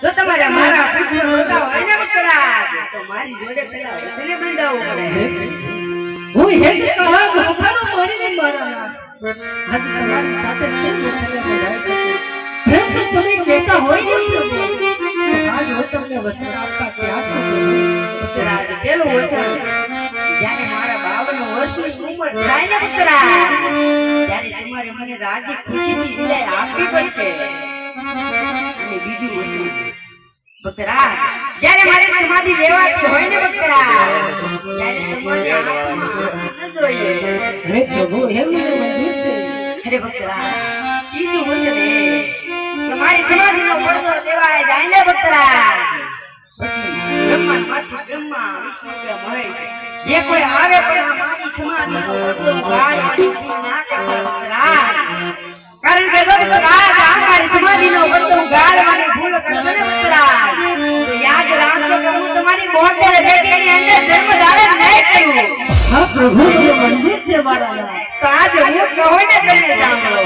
જો તમારે મારા પુત્ર હોતા હોય ને ભક્તરાજ તો મારી જોડે પડ્યા વચને બંધાવવું પડે. હું હે કે કહા ભક્તનો મારી મારા આજ તમારી સાથે કેમ વચને બંધાય છે? પ્રભુ તમે કહેતા હોય ને પ્રભુ આજ હું તમને વચન આપતા ક્યાં છો ભક્તરાજ? પેલું વચન જ્યારે મારા બાવનો વર્ષની ઉંમર થાય ને ભક્તરાજ ત્યારે તમારે મને રાજી ખુશીથી વિદાય આપવી પડશે. અને બીજું વચન ભક્તરાજ જ્યારે મારી સમાધિ લેવાતી હોય ને ભક્તરાજ ત્યારે તમારી આંખમાં ન જોઈએ. હે પ્રભુ એમ મને મંજૂર છે. અરે ભક્તરાજ ત્રીજું વચન તમારી સમાધિનો પડદો લેવાય જાય ને ભક્તરાજ પછી બ્રહ્મા વિષ્ણુ કે મહેશ જે કોઈ આવે પણ મારી સમાધિનો પડદો ગાળવાની ના કરતા ભક્તરાજ. કારણ કે ભક્તરાજ અમારી સમાધિનો પડદો ગાળવાની ભૂલ કરશો ને ભક્તરાજ તો યાદ રાખજો કે હું તમારી મોટેલ બેટીની અંદર જન્મ ધારણ નહીં કરું. હા પ્રભુ મને મંજૂર છે મારા. તો આજ હું કહું ને તમે સાંભળો.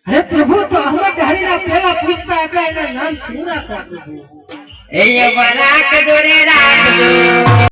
હરે પ્રભુ તો અહમદ હરીના પહેલા પુષ્પ આપ્યા એના નામ શું રાખવા પ્રભુ? એ વરાક દોરે રાખજો